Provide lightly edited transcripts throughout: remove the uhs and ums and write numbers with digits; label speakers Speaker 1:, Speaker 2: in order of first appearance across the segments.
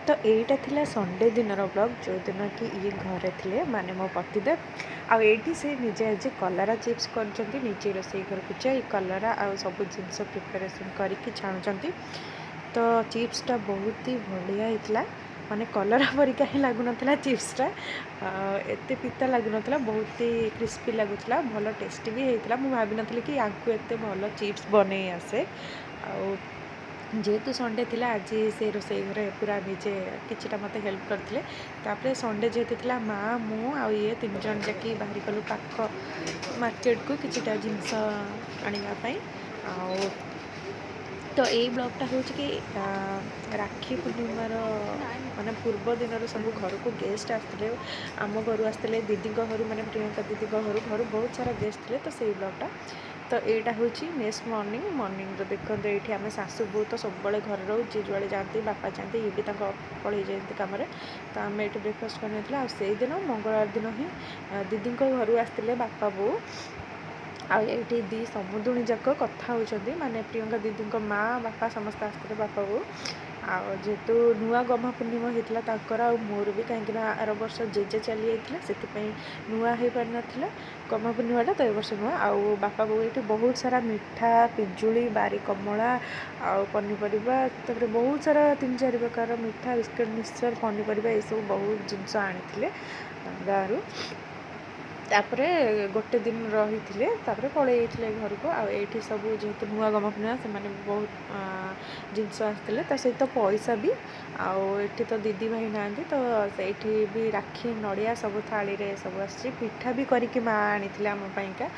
Speaker 1: तो यहीटा थिला संडे दिन ब्लॉग जो दिन कि ये घरे थे माने मो पतिदेव आठी से निजे आज कलरा चिप्स कर निजे रोसे घर को जाए कलरा आ सब जिनस प्रिपेरेसन करके छाणुंट। तो चिप्सटा बहुत ही बढ़िया होता माने कलरा परिका ही लगुन चिप्सटा एत पिता लगुन बहुत ही क्रिस्पी लगुला भल टेस्टी भी होता। मुझे भाभी नी कि आपको एत भल चिप्स बन आसे जेहेतु संडे थिला आज से रोसे घरे पूरा निजे किछिटा मते हेल्प करते। संडे जेहेतु थिला माँ मु आ ये 3 जन जाकि बाहरी गलु पाख मार्केट को किछिटा जिनस आनिबा तो यही ब्लॉगटा हूँ कि राखी पूर्णिमार माने पूर्व दिन सब घर को गेस्ट आसते आम घर आसते दीदी घर माने प्रियंका दीदी घर घर बहुत सारा गेस्ट थे। तो सही ब्लॉगटा तो यहाँ हूँ नेक्स्ट मॉर्निंग देखते ये आम सासू बो तो सब घर रो जी जुआड़े जाती बापा जाते ये भी पलि जाती कम। तो आम ये ब्रेकफास्ट करना से दिन मंगलवार दिन ही दीदी घर आसते बापा बो आठी दी समुदुणी जाक कथा होती माने प्रियंका दीदी माँ बापा समस्त आसते बापा बो जेहेतु नुआ गम्हा पूर्णिमा होता मोर भी कहीं आर वर्ष जेजे चली जाते से नुआ हो पार ना गम्हा पूर्णिमाटा तो वर्ष नुआ आउ बापा बो ये बहुत सारा मिठा पिजुली बारी कमला आउ पनीपरिया बहुत सारा 3-4 प्रकार मिठा बिस्कुट मिक्सचर पनीपरिया ये सब बहुत जिनस आनी गाँव तापरे गोटे दिन रही थे पलि घर को आठी सब जेहेतु नुआ गम्हा पूर्णिमा से बहुत जिनस आसते तो सहित पैसा भी आठी तो दीदी भाई ना तो से भी राखी नड़िया सब थाली रे सब आसी पिठा भी करके माँ आनी आमपाइका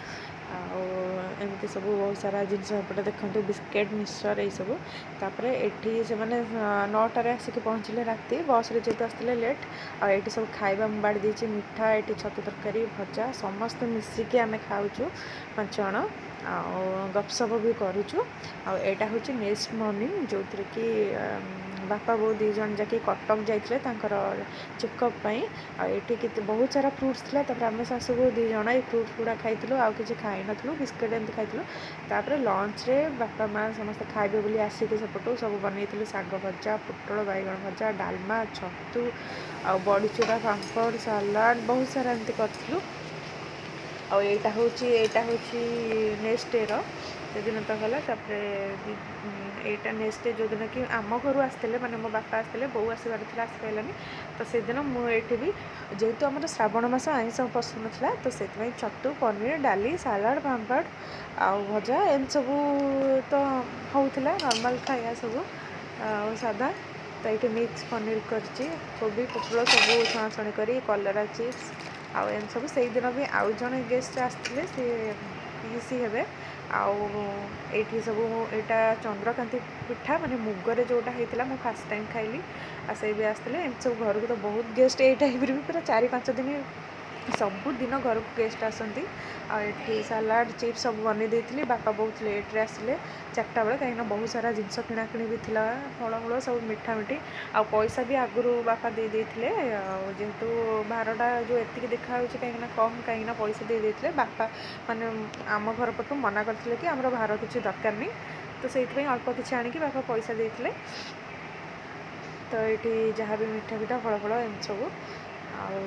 Speaker 1: एमती सब बहुत सारा जिनस एपटे देखते बिस्केट मिक्सचर ये सब तापर एठी से माने 9टार आसिक पहुँचले राति बस रे जेहेतु आसते लेट आठी सब खाଇବା बाड़ी देती मिठा ये छतु तरकारी भजा समस्त मिसिकी आम खाऊँ 5 जण गपसप भी करुचु आटा हूँ नेक्स्ट मॉर्निंग जो थी कि बापा बो 2 जन जाकि कटक जाते चेकअप ये बहुत सारा फ्रुट्स था आम सासू बो 2 जन ये फ्रुट्स गुड़ा खाई आउ कि खाई नु बिस्कुट एमती खाई लंच रे बापा माँ समस्त खाइबे बोली आसिक सेपटू सब बनई शाग भजा पोटल बैगण भजा डालमा छतु आ बड़ीचूरा पापड़ सालाड बहुत सारा एमती करूँ। आईटा हूँ नेक्स्ट डे दिन तो गला यहाँ नेक्स्ट डे जो दिन कि आम घर आसते माने मो बापा आसते बो आसबार थी आसपारानी तो से दिन मुझे भी जेहेतु आम श्रावण मास आइंस पसंद था तो से छतु पनीर डाली सालाड पापड़ आउ भजा एम सब तो होता नॉर्मल खाया सब सादा तो ये मिक्स पनीर करची कोबी पोटल सब छणाछणी कर कलरा चिप्स आउ एम सब से दिन भी आउ जड़े गेस्ट आसते सी पीसी हे आठी सब यहाँ चंद्रकांति पिठा माने मुगरे जोटा होता मैं फास्ट टाइम खाइली आ से भी आसते एम सब घर को तो बहुत गेस्ट ये टाइप भी पूरा 4-5 दिन सबुदिन घर को गेस्ट आसती आठी सालाड चिप्स सब बनी देती बापा बहुत लेट्रे आसिले 4टा बेले कहीं बहुत सारा जिनस किणाकिणी भी था फलमूल सब मिठा मिठी आ पैसा भी आगु बापा दे देते जेहेतु भारटा जो एति देखा कहीं कम कहीं पैसा दे देते बापा माने आम घर पटू मना करते कि आमर भार किसी दरकार नहीं तो से अल्प किसी आणिकी बापा पैसा देते तो ये जहाँ भी मिठा पिठा फल फल एम सब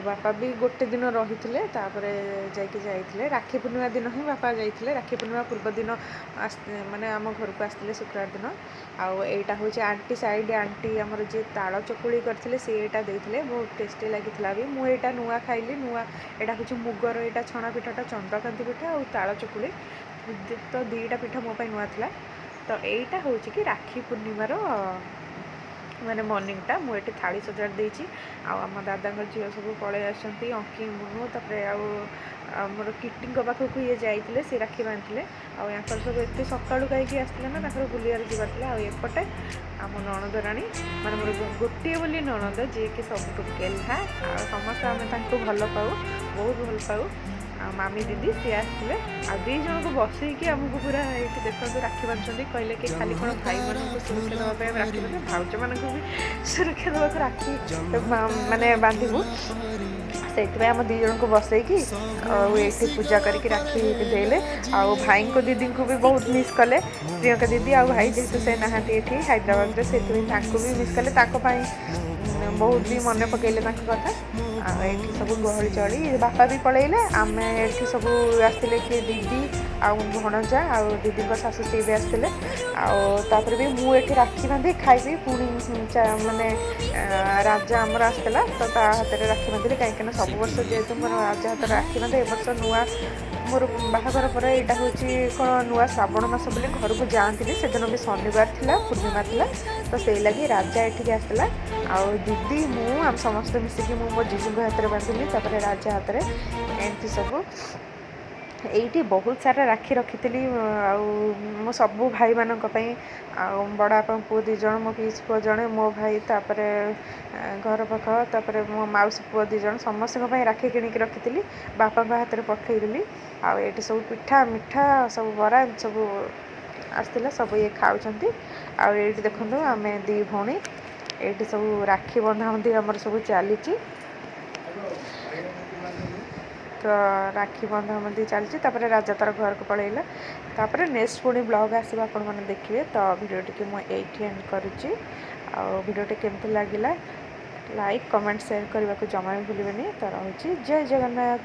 Speaker 1: बापा भी गोटे दिन रही जाते राखी पूर्णिमा दिन ही बापा जाते राखी पूर्णिमा पूर्व दिन माने आम घर को आसते शुक्रवार दिन आईटा हूँ आंटी साइड आंटी आमर जी ताल चकुड़ी करते सी यहाँ देते बहुत टेस्टी लगी भी मुझे नुआ खाइली नुआ यहाँ हूँ मुगर यहाँ छणा पिठाटा चंद्रकांति पिठा और ताल चकुड़ी तो 2टा पिठा मो नुआ था। तो यहाँ हूँ कि राखी पूर्णिमार माने मॉर्निंगटा मुझे थाली सजाड़ देती आम दादा झील सब पलि आसती अंकी मुनु आमर किटी पाखक ये जाते सी राखी बांधते आर सब एत सका कहीं आसते ना बुलियार जबार एपटे आम नणद राणी माने मोर गोटे बोली नणद जी कि सब गेल्हा समस्त आम भल पाऊ बहुत भल पाऊ मामी दीदी सी आसते आ दी जन को बसईकि आमको पूरा ये देखते राखी बांधुंट कहले कि खाली कौन भाई मान सुरक्षा देवाई राखी बांधे भाउज मान भी सुरक्षा देवा राखी माने बांधबू से आम दी जन को बसईकि ये पूजा करके राखी पिंधेले आउ भाई को दीदी को भी बहुत मिस कले प्रियंका दीदी आ भाई जेहेतु से नहांती ये हैदराबाद से भी मिस कले बहुत भी मन पकड़े कथा ये सब गहली चली बापा भी पलैले आम ये सब आसते किए दीदी आ भणजा आ दीदी शाशु सी भी आसते आपर भी मुझे राखी बांधे खाइबी पुणी माने राजा आमर आसला तो हाथ में राखी बांधि कहीं सब वर्ष जेहेतु मोर राजा हाथ राखी बांधे ए वर्ष नुआ मोर बाहाघर पर यहाँ हूँ कौन नुआ श्रावण मास बोली घर को जाती से दिन भी शनिवार थिला पूर्णिमा थिला तो से लगी राजा ये आसला आ दीदी आम समस्त मिसिकी मो जीजू हाथ में बांधिली राजा हाथ में एमती सब ये बहुत सारा राखी रखी मो सबू भाई मान बड़ापा पुओ दीज मो पीस पुओ जड़े मो भाई तापर घर पाख तापर मो मौसी पुओ दीज समस्त राखी किणिकी रखी बापा हाथ में पठेदेली आए सब पिठा मिठा सब बरा सब आसला सब ये खाऊँ आए देखो आम दी भौणी ये सब राखी बंधाबंधी आमर सब चली तो राखी बंधाबंधी चलती राजा तार घर को पलैला तापर नेक्स्ट पुणी ब्लॉग आसो आप देखिए तो भिडियोटी मुझे एंड करुच्ची भिडियोटी केमती लगे लाइक कमेंट शेयर करने को जमा भी भूलें तो रही जय जगन्नाथ।